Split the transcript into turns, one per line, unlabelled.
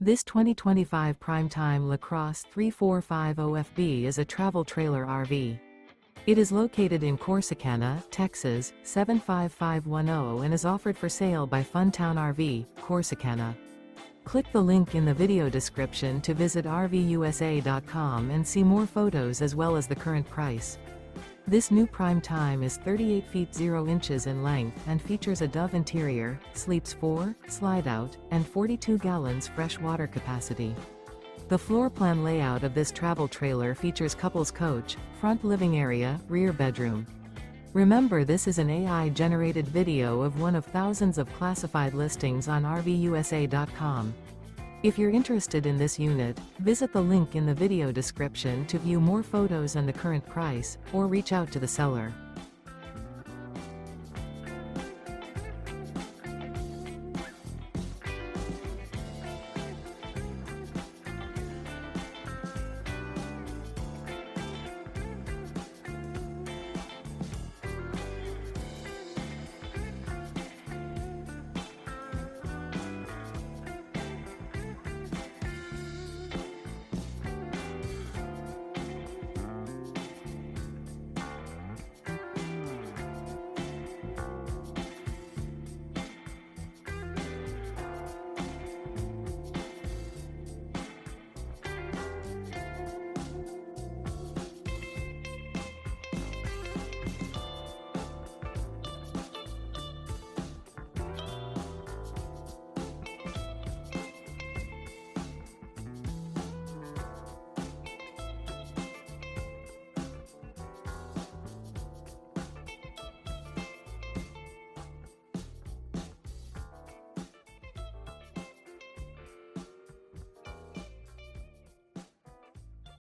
This 2025 Prime Time LaCrosse 3450FB is a travel trailer RV. It is located in Corsicana, Texas, 75510 and is offered for sale by Funtown RV, Corsicana. Click the link in the video description to visit RVUSA.com and see more photos as well as the current price. This new Prime Time is 38 feet 0 inches in length and features a Dove interior, sleeps 4, Slideout, and 42 gallons fresh water capacity. The floor plan layout of this travel trailer features couples coach, front living area, rear bedroom. Remember, this is an AI-generated video of one of thousands of classified listings on RVUSA.com. If you're interested in this unit, visit the link in the video description to view more photos and the current price, or reach out to the seller.